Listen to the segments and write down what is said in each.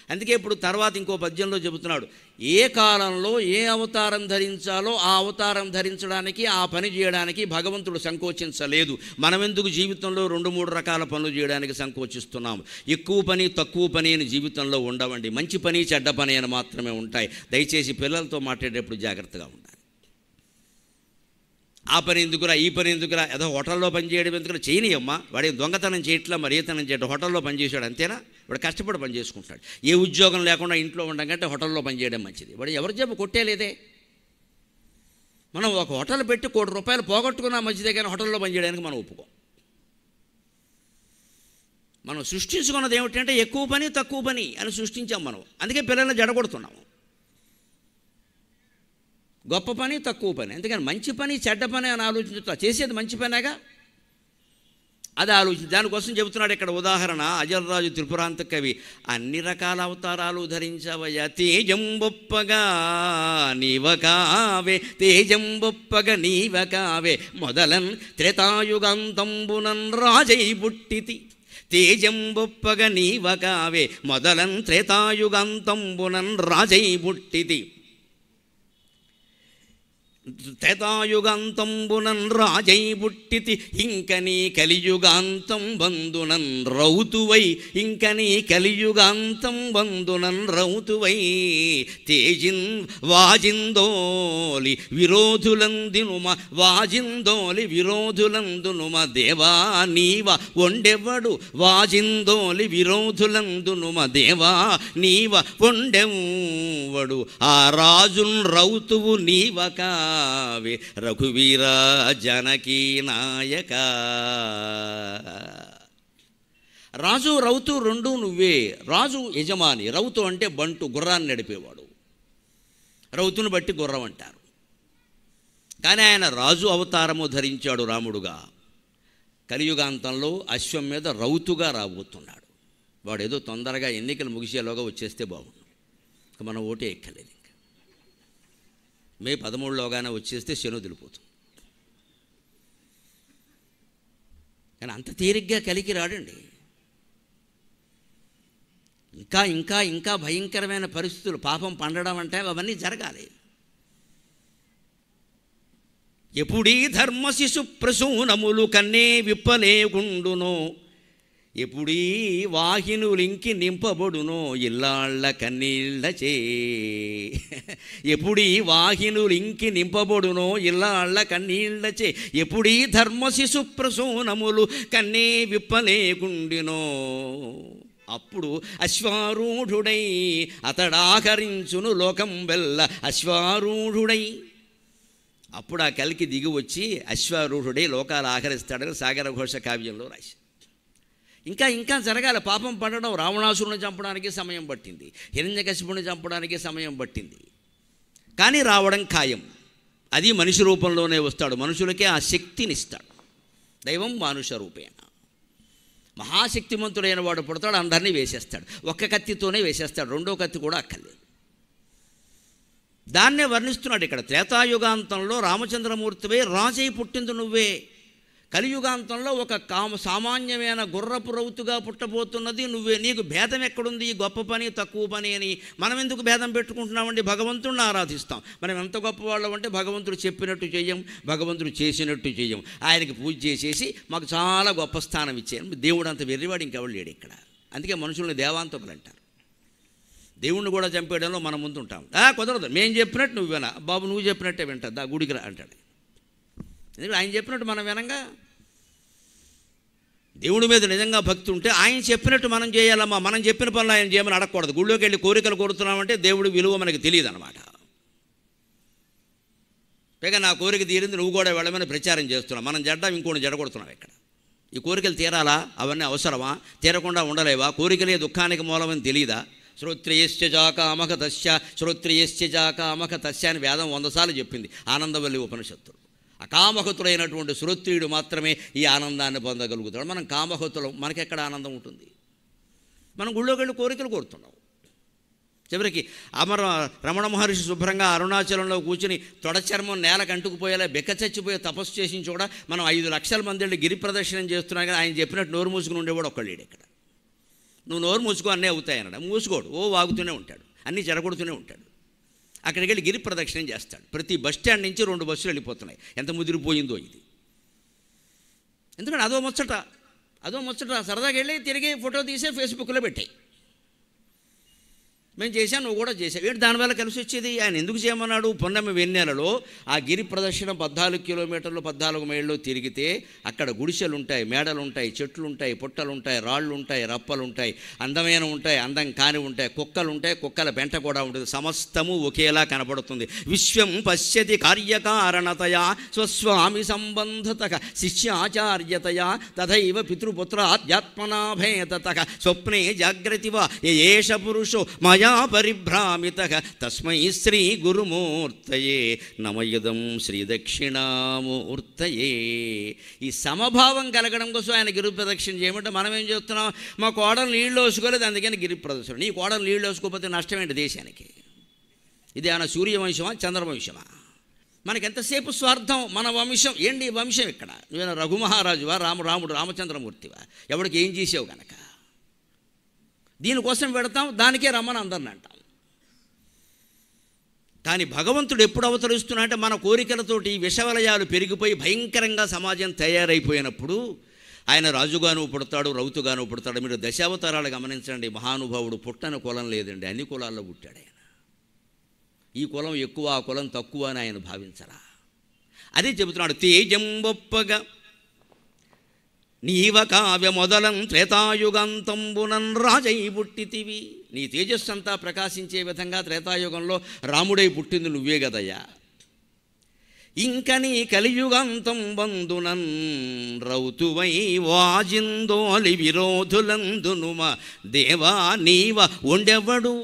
అందుకే ఇప్పుడు తర్వాత ఇంకో పద్యంలో చెబుతున్నాడు, ఏ కాలంలో ఏ అవతారం ధరించాలో ఆ అవతారం ధరించడానికి, ఆ పని చేయడానికి భగవంతుడు సంకోచించలేదు. మనమెందుకు జీవితంలో 2-3 రకాల పనులు చేయడానికి సంకోచిస్తున్నాం? ఎక్కువ పని తక్కువ పని అని జీవితంలో ఉండవండి. మంచి పని చెడ్డ పని అని మాత్రమే ఉంటాయి. దయచేసి పిల్లలతో మాట్లాడేటప్పుడు జాగ్రత్తగా ఉండాలి. ఆ పని ఎందుకురా, ఈ పని ఎందుకురా, ఏదో హోటల్లో పని చేయడం ఎందుకురా, చేయనియమ్మా. వాడే దొంగతనం చేయట్లా, మరి ఏతనం చేయడం, హోటల్లో పని చేసాడు అంతేనా? వాడు కష్టపడి పని చేసుకుంటాడు. ఏ ఉద్యోగం లేకుండా ఇంట్లో ఉండడం కంటే హోటల్లో పని చేయడం మంచిది. వాడు ఎవరి జబ్బు కొట్టేలేదే. మనం ఒక హోటల్ పెట్టి ₹1 కోటి పోగొట్టుకున్న మంచిదే, కానీ హోటల్లో పని చేయడానికి మనం ఒప్పుకోం. మనం సృష్టించుకున్నది ఏమిటంటే ఎక్కువ పని తక్కువ పని అని సృష్టించాం మనం. అందుకే పిల్లల్ని జడగొడుతున్నాము. గొప్ప పని తక్కువ పని, అందుకని మంచి పని చెడ్డ పని అని ఆలోచించుతా. చేసేది మంచి పనేగా, అది ఆలోచించి దానికోసం చెబుతున్నాడు ఇక్కడ ఉదాహరణ. అజలరాజు త్రిపురాంత కవి, అన్ని రకాల అవతారాలు ధరించవయ్యా, తేజంబొప్పగా నీవకావే, తేజంబొప్పగా నీవకావే, మొదలన్ త్రేతాయుగాంతంబునన్ రాజై పుట్టితి, తేజంబొప్పగా నీవకావే, మొదలన్ త్రేతాయుగాంతంబునన్ రాజై పుట్టితి, త్రేతాయుగాంతంబునన్ రాజై పుట్టితి, ఇంకనీ కలియుగాంతం బంధునన్ రౌతువై, ఇంకనీ కలియుగాంతం బంధునన్ రౌతువై, తేజిన్ వాజిందోలి విరోధులందినుమ, వాజిందోలి విరోధులందునుమ, దేవా నీవ వండెవ్వడు, వాజిందోలి విరోధులందునుమ, దేవా నీవ వండెవ్వడు, ఆ రాజున్ రౌతువు నీవకా రఘువీర జనకీ నాయక. రాజు రౌతు రెండు నువ్వే. రాజు యజమాని, రౌతు అంటే బంటు, గుర్రాన్ని నడిపేవాడు. రౌతును బట్టి గుర్రం అంటారు. కానీ ఆయన రాజు అవతారము ధరించాడు రాముడుగా. కలియుగాంతంలో అశ్వం మీద రౌతుగా రాబోతున్నాడు. వాడు ఏదో తొందరగా ఎన్నికలు ముగిసేలోగా వచ్చేస్తే బాగుండు, మనం ఓటే ఎక్కలేదు. మే 13లోగానే వచ్చేస్తే శను దిలిపోతుంది. కానీ అంత తేలిగ్గా కలికి రాడండి. ఇంకా ఇంకా ఇంకా భయంకరమైన పరిస్థితులు, పాపం పండడం అంటే అవన్నీ జరగాలి. ఎప్పుడీ ధర్మ శిశు ప్రసూనములు కన్నే విప్పలేకుండునో, ఎప్పుడీ వాహినులింకి నింపబడునో ఇల్లాళ్ళ కన్నీళ్ళచే, ఎప్పుడీ వాహినులింకి నింపబడునో ఇల్లాళ్ళ కన్నీళ్ళచే, ఎప్పుడీ ధర్మ శిశు ప్రసూనములు కన్నే విప్పలేకుండినో, అప్పుడు అశ్వారూఢుడై అతడాహరించును లోకం వెల్ల, అశ్వారూఢుడై. అప్పుడు ఆ కలికి దిగి వచ్చి అశ్వారూఢుడై లోకాలు ఆహరిస్తాడని సాగర ఘోష కావ్యంలో రాసి. ఇంకా ఇంకా జరగాలి. పాపం పడడం, రావణాసురుని చంపడానికి సమయం పట్టింది, హిరణ్యకశిపుని చంపడానికి సమయం పట్టింది, కానీ రావడం ఖాయం. అది మనిషి రూపంలోనే వస్తాడు. మనుషులకే ఆ శక్తినిస్తాడు దైవం మానుష రూపేణ. మహాశక్తిమంతుడైన వాడు పుడతాడు, అందరినీ వేసేస్తాడు. ఒక్క కత్తితోనే వేసేస్తాడు, రెండో కత్తి కూడా అక్కర్లేదు. దాన్నే వర్ణిస్తున్నాడు ఇక్కడ. త్రేతాయుగాంతంలో రామచంద్రమూర్తివే రాజై పుట్టింది నువ్వే. కలియుగాంతంలో ఒక సామాన్యమైన గుర్రపు రౌతుగా పుట్టబోతున్నది నువ్వే. నీకు భేదం ఎక్కడుంది? గొప్ప పని తక్కువ పని అని మనం ఎందుకు భేదం పెట్టుకుంటున్నామండి? భగవంతుడిని ఆరాధిస్తాం. మనం ఎంత గొప్పవాళ్ళం అంటే భగవంతుడు చెప్పినట్టు చెయ్యం, భగవంతుడు చేసినట్టు చెయ్యం. ఆయనకి పూజ చేసేసి మాకు చాలా గొప్ప స్థానం ఇచ్చాను. దేవుడు అంత వెర్రివాడు ఇంకెవడు లేడు ఇక్కడ. అందుకే మనుషుల్ని దేవాంతకులు అంటారు. దేవుణ్ణి కూడా చంపేయడంలో మనం ముందు ఉంటాం. కుదరదు, మేము చెప్పినట్టు నువ్వు వినా, బాబు నువ్వు చెప్పినట్టే వింటా, దా గుడికి రా అంటాడు. ఎందుకంటే ఆయన చెప్పినట్టు మనం వినంగా. దేవుడి మీద నిజంగా భక్తి ఉంటే ఆయన చెప్పినట్టు మనం చేయాలమ్మా. మనం చెప్పిన పనులు ఆయన చేయమని అడగకూడదు. గుళ్ళోకి వెళ్ళి కోరికలు కోరుతున్నామంటే దేవుడి విలువ మనకి తెలియదు అనమాట. పైగా నా కోరిక తీరింది నువ్వు కూడా వెళ్ళమని ప్రచారం చేస్తున్నావు. మనం జడ్డా ఇంకోటి జడగొడుతున్నాం ఇక్కడ. ఈ కోరికలు తీరాలా? అవన్నీ అవసరమా? తీరకుండా ఉండలేవా? కోరికలే దుఃఖానికి మూలమని తెలియదా? శ్రోత్రియశ్చ కామక తస్య, శ్రోత్రియశ్చ కామక తస్య అని వేదం 100 సార్లు చెప్పింది ఆనందవల్లి ఉపనిషత్తులు. అకామహతులైనటువంటి శ్రోత్రియుడు మాత్రమే ఈ ఆనందాన్ని పొందగలుగుతాడు. మనం కామహతులం, మనకెక్కడ ఆనందం ఉంటుంది? మనం గుళ్ళోకి వెళ్ళి కోరికలు కోరుతున్నాం. చివరికి రమణ మహర్షి శుభ్రంగా అరుణాచలంలో కూర్చుని తొడచర్మం నేలకు అంటుకుపోయేలా బెక్క చచ్చిపోయే తపస్సు చేసిన చోట మనం 5 లక్షల మంది వెళ్ళి గిరి ప్రదర్శనం చేస్తున్నాం. కానీ ఆయన చెప్పినట్టు నోరు మూసుకుని ఉండేవాడు ఒక్కళ్ళేడు ఇక్కడ. నువ్వు నోరు మూసుకో అన్నీ అవుతాయి అన్నాడు. మూసుకోడు, వాగుతూనే ఉంటాడు, అన్నీ చెడగొడుతూనే ఉంటాడు. అక్కడికి వెళ్ళి గిరి ప్రదక్షిణం చేస్తాడు. ప్రతి బస్ స్టాండ్ నుంచి 2 బస్సులు వెళ్ళిపోతున్నాయి. ఎంత ముదిరిపోయిందో ఇది. ఎందుకంటే అదో ముచ్చట సరదాగా వెళ్ళి తిరిగి ఫోటో తీసే ఫేస్బుక్లో పెట్టాయి. మేము చేశాను, నువ్వు కూడా చేసావు. ఏంటి దానివల్ల కలిసి వచ్చేది? ఆయన ఎందుకు చేయమన్నాడు? పున్నమి వెన్నెలలో ఆ గిరి ప్రదక్షిణ 14 కిలోమీటర్లు 14 మైళ్ళు తిరిగితే అక్కడ గుడిసెలు ఉంటాయి, మేడలు ఉంటాయి, చెట్లు ఉంటాయి, పుట్టలు ఉంటాయి, రాళ్ళు ఉంటాయి, రప్పలు ఉంటాయి, అందమైన ఉంటాయి, అందం కాని ఉంటాయి, కుక్కలు ఉంటాయి, కుక్కల పెంట కూడా ఉంటుంది. సమస్తము ఒకేలా కనపడుతుంది. విశ్వం పశ్యతి కార్యకారణతయా స్వస్వామి సంబంధత శిష్యాచార్యతయా తథైవ పితృపుత్రాధ్యాత్మనాభేతత స్వప్నే జాగ్రతివా ఏష పురుషో మయా పరిభ్రామితః తస్మై శ్రీ గురుమూర్తయే నమయుదం శ్రీ దక్షిణామూర్తయే. ఈ సమభావం కలగడం కోసం ఆయన గిరి ప్రదక్షిణ చేయమంటే మనం ఏం చేస్తున్నాం? మా కోడలు నీళ్ళు వేసుకోలేదు అందుకని గిరి ప్రదక్షిణ. నీ కోడలు నీళ్ళు వేసుకోకపోతే నష్టం ఏంటి దేశానికి? ఇది ఏమైనా సూర్యవంశమా చంద్రవంశమా? మనకి ఎంతసేపు స్వార్థం. మన వంశం ఏంటి? వంశం ఇక్కడ నువ్వేనా రఘుమహారాజువా, రాముడు రామచంద్రమూర్తివా? ఎవడికి ఏం చేసావు కనుక దీనికోసం పెడతాం, దానికే రమ్మని అందరిని అంటాం. కానీ భగవంతుడు ఎప్పుడు అవతరిస్తున్నా అంటే మన కోరికలతోటి విషవలయాలు పెరిగిపోయి భయంకరంగా సమాజం తయారైపోయినప్పుడు ఆయన రాజుగాను పుడతాడు, రౌతుగాను పుడతాడు. మీరు దశావతారాలు గమనించండి. మహానుభావుడు పుట్టని కులం లేదండి, అన్ని కులాల్లో పుట్టాడు ఆయన. ఈ కులం ఎక్కువ, ఆ కులం తక్కువ అని ఆయన భావించరా. అదే చెబుతున్నాడు. తేజం గొప్పగా నీవ కావ్య మొదలం త్రేతాయుగంతంబునన్ రాజై పుట్టితివి. నీ తేజస్సు అంతా ప్రకాశించే విధంగా త్రేతాయుగంలో రాముడై పుట్టింది నువ్వే కదయ్యా. ఇంక నీ కలియుగంతం బంధునన్ రౌతువై వాజిందోలి విరోధులందునుమ దేవా నీవ ఉండెవ్వడు.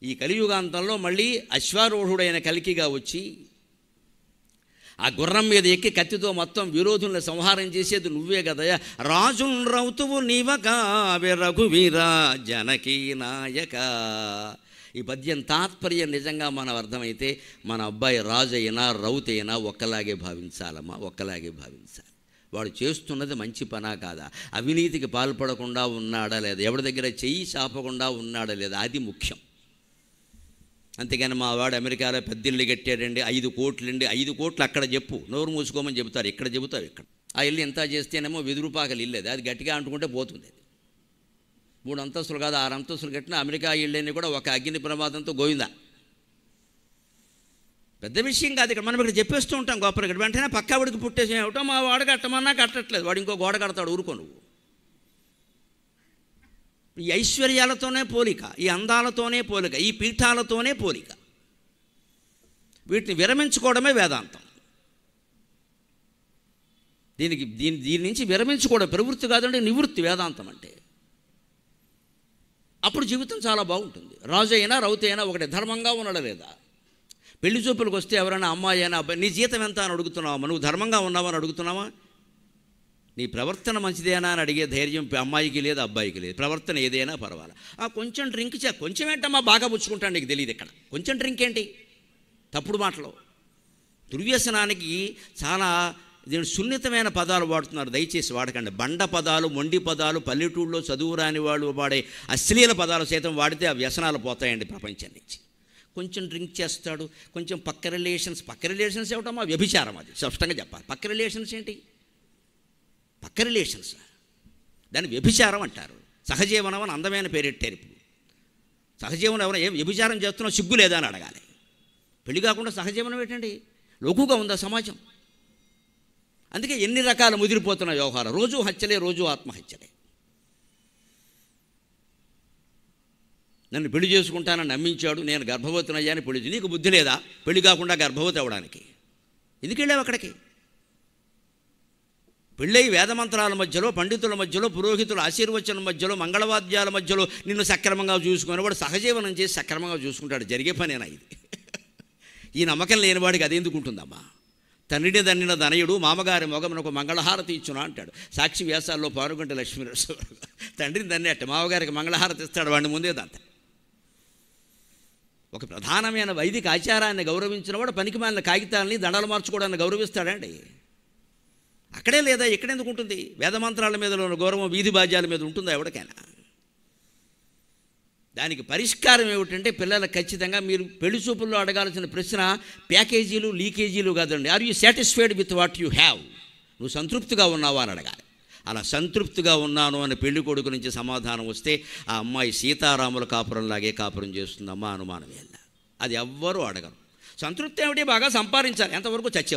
ఈ కలియుగాంతంలో మళ్ళీ అశ్వారూఢుడైన కలికిగా వచ్చి ఆ గుర్రం మీద ఎక్కి కత్తితో మొత్తం విరోధులను సంహారం చేసేది నువ్వే కదయ్యా. రాజున్ రౌతువు నీవకావ్య రఘువీరా జనకీ నాయక. ఈ పద్యం తాత్పర్యం నిజంగా మనం అర్థమైతే మన అబ్బాయి రాజు అయినా రౌతు అయినా ఒక్కలాగే భావించాలమ్మా, ఒక్కలాగే భావించాలి. వాడు చేస్తున్నది మంచి పనా కాదా, అవినీతికి పాల్పడకుండా ఉన్నాడా లేదా, ఎవరి దగ్గర చెయ్యి చాపకుండా ఉన్నాడా లేదా, అది ముఖ్యం. అంతేగాని మా వాడు అమెరికాలో 10 ఇళ్ళు కట్టాడండి, 5 కోట్లండి, 5 కోట్లు అక్కడ చెప్పు, నోరు మూసుకోమని చెబుతారు. ఇక్కడ చెబుతావు ఇక్కడ. ఆ ఇల్లు ఎంత చేస్తేనేమో వెదురుపాకలు ఇల్లేదు, అది గట్టిగా అంటుకుంటే పోతుంది. 3 అంతస్తులు కాదు 6 అంతస్తులు కట్టిన అమెరికా ఇళ్ళని కూడా ఒక అగ్ని ప్రమాదంతో గోవిందా. పెద్ద విషయం కాదు. ఇక్కడ మనం ఇక్కడ చెప్పేస్తూ ఉంటాం గొప్ప. ఇక్కడ వెంటనే పక్కావిడికి పుట్టేసి ఏమిటో మా వాడు కట్టమన్నా కట్టట్లేదు, వాడు ఇంకో గోడ కడతాడు, ఊరుకో నువ్వు. ఈ ఐశ్వర్యాలతోనే పోలిక, ఈ అందాలతోనే పోలిక, ఈ పీఠాలతోనే పోలిక. వీటిని విరమించుకోవడమే వేదాంతం. దీని నుంచి విరమించుకోవడం ప్రవృత్తి కాదంటే నివృత్తి వేదాంతం అంటే. అప్పుడు జీవితం చాలా బాగుంటుంది. రాజు అయినా రౌతు అయినా ఒకటి, ధర్మంగా ఉండడం లేదా. పెళ్లి చూపులకు వస్తే ఎవరైనా అమ్మాయి అయినా అబ్బాయి నీ జీతం ఎంత అని అడుగుతున్నావా, నువ్వు ధర్మంగా ఉన్నావా అని అడుగుతున్నావా? నీ ప్రవర్తన మంచిదేనా అని అడిగే ధైర్యం అమ్మాయికి లేదు, అబ్బాయికి లేదు. ప్రవర్తన ఏదైనా పర్వాలా. కొంచెం డ్రింక్ కొంచెం ఏంటమ్మా బాగా పుచ్చుకుంటాను, నీకు తెలియదు. ఇక్కడ కొంచెం డ్రింక్ ఏంటి, తప్పుడు మాటలు. దుర్వ్యసనానికి చాలా సున్నితమైన పదాలు వాడుతున్నారు, దయచేసి వాడకండి. బండ పదాలు, మొండి పదాలు, పల్లెటూళ్ళలో చదువు రాని వాళ్ళు వాడే అశ్లీల పదాలు సైతం వాడితే ఆ వ్యసనాలు పోతాయండి ప్రపంచం నుంచి. కొంచెం డ్రింక్ చేస్తాడు, కొంచెం పక్క రిలేషన్స్ ఏమిటమ్మా? వ్యభిచారం. అది స్పష్టంగా చెప్పాలి. పక్క రిలేషన్స్ ఏంటి? పక్క రిలేషన్స్, దాన్ని వ్యభిచారం అంటారు. సహజీవనం అని అందమైన పేరెట్టారు. ఇప్పుడు సహజీవనం ఎవరైనా ఏం వ్యభిచారం చేస్తున్నావు సిగ్గు లేదా అని అడగాలి. పెళ్లి కాకుండా సహజీవనం ఏంటండి? లోకుగా ఉందా సమాజం? అందుకే ఎన్ని రకాల ముదిరిపోతున్న వ్యవహారం. రోజు హత్యలే, రోజు ఆత్మహత్యలే. నన్ను పెళ్లి చేసుకుంటానని నమ్మించాడు, నేను గర్భవతినయ్యాని పెళ్లి. నీకు బుద్ధి లేదా పెళ్లి కాకుండా గర్భవతి అవ్వడానికి? ఎందుకు వెళ్ళావు అక్కడికి? పెళ్ళై వేదమంత్రాల మధ్యలో, పండితుల మధ్యలో, పురోహితుల ఆశీర్వచనం మధ్యలో, మంగళవాద్యాల మధ్యలో నిన్ను సక్రమంగా చూసుకుని వాడు సహజీవనం చేసి సక్రమంగా చూసుకుంటాడు. జరిగే పనేనా ఇది? ఈ నమ్మకం లేనివాడికి అదెందుకు ఉంటుందమ్మా? తండ్రిని దన్నిన దనయుడు మామగారి మొగమునకు మంగళహారతి ఇచ్చునా అంటాడు సాక్షి వ్యాసాల్లో పారుగంటి లక్ష్మీనరసు. తండ్రిని దన్నేట మామగారికి మంగళహారతి ఇస్తాడు, వాడిని ముందే దంత. ఒక ప్రధానమైన వైదిక ఆచారాన్ని గౌరవించిన వాడు పనికి మాలిన కాగితాలని దండలు మార్చుకోవడాన్ని గౌరవిస్తాడండి. అక్కడే లేదా? ఎక్కడెందుకు ఉంటుంది? వేదమంత్రాల మీద గౌరవం వీధి బాజ్యాల మీద ఉంటుందా ఎవరికైనా? దానికి పరిష్కారం ఏమిటంటే పిల్లలకు ఖచ్చితంగా మీరు పెళ్లి చూపుల్లో అడగాల్సిన ప్రశ్న ప్యాకేజీలు లీకేజీలు కాదండి. Are you satisfied with what you have? నువ్వు సంతృప్తిగా ఉన్నావా అని అడగాలి. అలా సంతృప్తిగా ఉన్నాను అని పెళ్లి కొడుకు నుంచి సమాధానం వస్తే ఆ అమ్మాయి సీతారాముల కాపురంలాగే కాపురం చేస్తుందమ్మా, అనుమానం వెళ్ళ. అది ఎవ్వరూ అడగరు. సంతృప్తి ఏమిటి? బాగా సంపాదించాలి. ఎంతవరకు? చచ్చే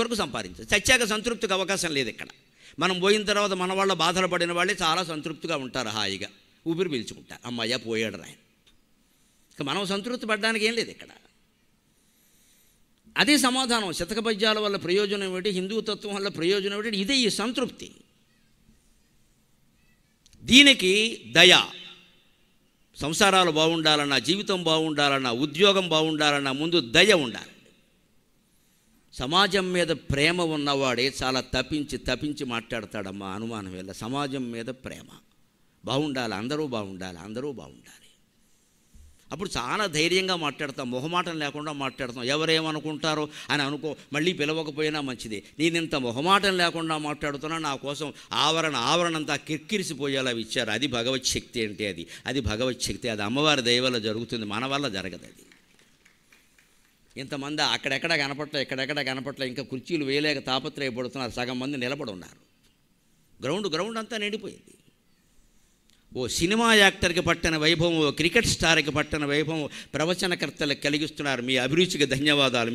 వరకు సంపాదించాలి. చచ్చాక సంతృప్తికి అవకాశం లేదు ఇక్కడ. మనం పోయిన తర్వాత మన వాళ్ళ బాధలు పడిన వాళ్ళే చాలా సంతృప్తిగా ఉంటారు, హాయిగా ఊపిరి పీల్చుకుంటారు. అమ్మయ్య పోయాడు రాయన. ఇక మనం సంతృప్తి పడడానికి ఏం లేదు ఇక్కడ. అదే సమాధానం. శతక పద్యాల వల్ల ప్రయోజనం ఏమిటి? హిందూ తత్వం వల్ల ప్రయోజనం ఏమిటి? ఇదే ఈ సంతృప్తి. దీనికి దయ. సంసారాలు బాగుండాలన్నా, జీవితం బాగుండాలన్నా, ఉద్యోగం బాగుండాలన్నా ముందు దయ ఉండాలి. సమాజం మీద ప్రేమ ఉన్నవాడే చాలా తప్పించి మాట్లాడతాడమ్మా, అనుమానం వల్ల. సమాజం మీద ప్రేమ బాగుండాలి, అందరూ బాగుండాలి. అప్పుడు చాలా ధైర్యంగా మాట్లాడతాం, మొహమాటం లేకుండా మాట్లాడతాం. ఎవరేమనుకుంటారో అని మళ్ళీ పిలవకపోయినా మంచిదే. నేనింత మొహమాటం లేకుండా మాట్లాడుతున్నా, నా కోసం ఆవరణంతా కిక్కిరిసిపోయేలా ఇచ్చారు. అది భగవత్ శక్తి అంటే అది భగవత్ శక్తి. అది అమ్మవారి దయ వల్ల జరుగుతుంది, మన వల్ల జరగదు. అది ఇంతమంది అక్కడెక్కడ కనపట్ల ఇంకా కుర్చీలు వేయలేక తాపత్రయపడుతున్నారు. సగం మంది నిలబడి ఉన్నారు. గ్రౌండ్ అంతా నిండిపోయింది. ఓ సినిమా యాక్టర్కి పట్టిన వైభవం, ఓ క్రికెట్ స్టార్కి పట్టిన వైభవం ప్రవచనకర్తలకు కలిగిస్తున్నారు. మీ అభిరుచికి ధన్యవాదాలు.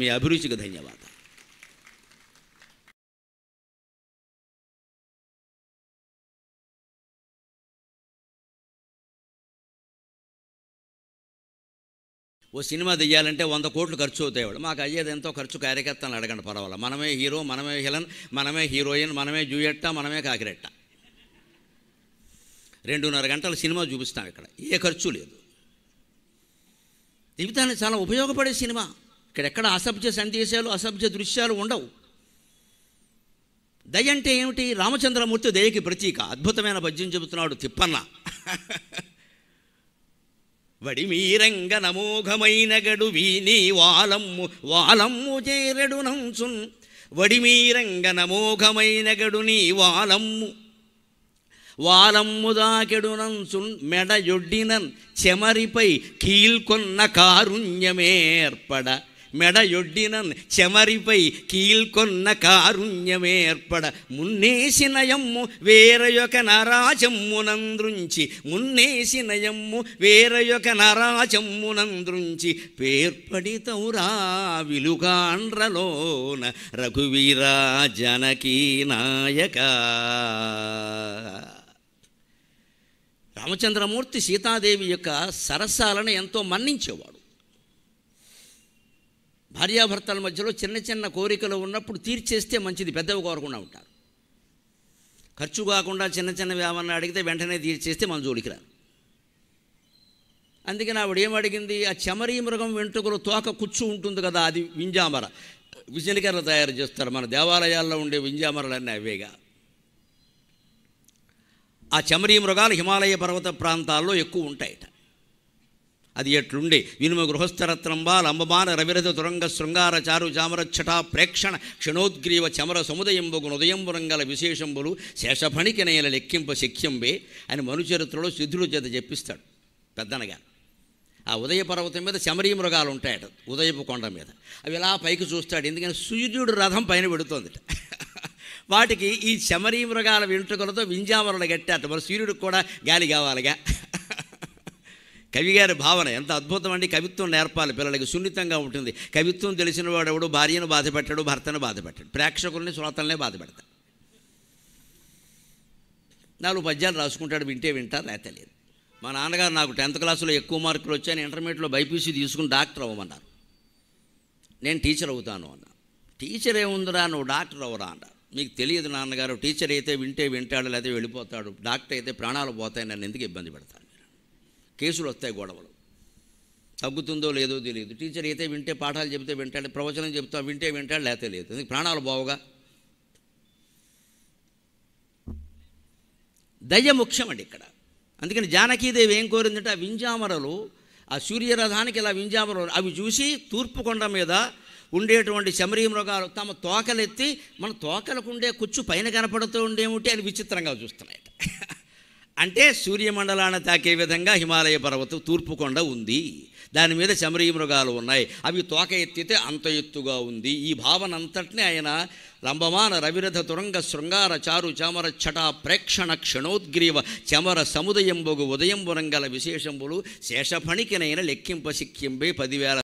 ఓ సినిమా తీయాలంటే 100 కోట్లు ఖర్చు అవుతాయి. వాడు మాకు అయ్యేది ఎంతో ఖర్చు, కార్యకర్తలను అడగండి పర్వాలేదు. మనమే హీరో, మనమే విలన్, మనమే హీరోయిన్, మనమే జూయెట్ట, మనమే కాకిరెట్ట. 2.5 గంటల సినిమా చూపిస్తాం ఇక్కడ, ఏ ఖర్చు లేదు. జీవితానికి చాలా ఉపయోగపడే సినిమా. ఇక్కడెక్కడ అసభ్య సందేశాలు, అసభ్య దృశ్యాలు ఉండవు. దయ అంటే ఏమిటి? రామచంద్రమూర్తి దయకి ప్రతీక. అద్భుతమైన పద్యం చెబుతున్నాడు తిప్పన్న. వడిమీరంగ నమోఘమైన గడు వీని వాలమ్ము చేరడు నంచున్. వడిమీరంగ నమోఘమైన గడు నీ వాలమ్ము దాకెడు నంచున్. మెడయొడ్డినన్ చెమరిపై కీల్కొన్న కారుణ్యమేర్పడ. మెడయొడ్డినన్ చెమరిపై కీల్కొన్న కారుణ్యమేర్పడ. మున్నేసినయమ్ము వేరయొక నరాజమ్మునంద్రుంచి. మున్నేసినయమ్ము వేరయొక నరాజమ్మునంద్రుంచి. పేర్పడితౌరా విలుగాండ్రలోన రఘువీరా జనకీ నాయక. రామచంద్రమూర్తి సీతాదేవి యొక్క సరసాలను ఎంతో మన్నించేవాడు. భార్యాభర్తల మధ్యలో చిన్న కోరికలు ఉన్నప్పుడు తీర్చేస్తే మంచిది, పెద్దవి కోరకుండా ఉంటారు. ఖర్చు కాకుండా చిన్న ఏమన్నా అడిగితే వెంటనే తీర్చేస్తే మన జోలికి రారు. అందుకని ఆవిడ ఏమడిగింది? ఆ చెమరీ మృగం వెంట్రుకలు తోక కుచ్చు ఉంటుంది కదా, అది వింజామర. విజయనగరంలో తయారు చేస్తారు. మన దేవాలయాల్లో ఉండే వింజామరలన్నీ అవేగా. ఆ చెమరీ మృగాలు హిమాలయ పర్వత ప్రాంతాల్లో ఎక్కువ ఉంటాయట. అది ఎట్లుండే? వినుమ గృహస్థరత్నంబా లంబమాన రవిరథ తురంగ శృంగార చారు చామరచ్చటా ప్రేక్షణ క్షణోద్గ్రీవ చమర సముదయంబగు ఉదయంబురంగల విశేషంబులు శేషఫణికి నేల లెక్కింప శక్యంబే అని మనుచరిత్రలో సిద్ధుల చేత చెప్పిస్తాడు పెద్దనగా. ఆ ఉదయ పర్వతం మీద చెమరీ మృగాలు ఉంటాయట, ఉదయపు కొండ మీద. అవి ఇలా పైకి చూస్తాడు, ఎందుకని సూర్యుడు రథం పైన పెడుతోందిట. వాటికి ఈ చెమరీ మృగాల వెంట్రుకలతో వింజామరలు కట్టాట. మరి సూర్యుడికి కూడా గాలి కావాలిగా. కవిగారి భావన ఎంత అద్భుతం అండి. కవిత్వం నేర్పాలి పిల్లలకి, సున్నితంగా ఉంటుంది. కవిత్వం తెలిసిన వాడెవడు భార్యను బాధ పెట్టాడు, భర్తను బాధ పెట్టాడు, ప్రేక్షకుల్ని శ్రోతలనే బాధ పెడతాడు. 4 పద్యాలు రాసుకుంటాడు, వింటే వింటారు, లేకపోతే లేదు. మా నాన్నగారు నాకు 10th క్లాసులో ఎక్కువ మార్కులు వచ్చాయని ఇంటర్మీడియట్లో బైపీసీ తీసుకుని డాక్టర్ అవ్వమన్నారు. నేను టీచర్ అవుతాను అన్నా. టీచర్ ఏముందిరా, నువ్వు డాక్టర్ అవ్వరా అన్నారు. మీకు తెలియదు నాన్నగారు, టీచర్ అయితే వింటే వింటాడు, లేకపోతే వెళ్ళిపోతాడు. డాక్టర్ అయితే ప్రాణాలు పోతాయి, నన్ను ఎందుకు ఇబ్బంది పెడతాను? కేసులు వస్తాయి, గొడవలు. తగ్గుతుందో లేదో తెలియదు. టీచర్ అయితే వింటే పాఠాలు చెబితే వింటాడు, ప్రవచనం చెబుతా వింటే వింటాడు, లేకపోతే లేదు. ఎందుకు? ప్రాణాలు బావుగా. దయ ముఖ్యమండి ఇక్కడ. అందుకని జానకీదేవి ఏం కోరిందంటే ఆ వింజామరలు, ఆ సూర్యరథానికి ఇలా వింజామరలు అవి చూసి తూర్పు కొండ మీద ఉండేటువంటి చెమరీ మృగాలు తమ తోకలెత్తి మన తోకలకు ఉండే కుచ్చు పైన కనపడుతూ ఉండేమిటి అని విచిత్రంగా చూస్తున్నాయట. అంటే సూర్యమండలాన్ని తాకే విధంగా హిమాలయ పర్వతం తూర్పు కొండ ఉంది. దాని మీద చమరీ మృగాలు ఉన్నాయి. అవి తోక ఎత్తితే అంత ఎత్తుగా ఉంది. ఈ భావన అంతటిని ఆయన లంబమాన రవిరథ తురంగ శృంగార చారు చామర ఛటా ప్రేక్షణ క్షణోద్గ్రీవ చమర సముదయంబొగు ఉదయంబురంగల విశేషంబులు శేషఫణికినైన లెక్కింప సిక్కింబే 10,000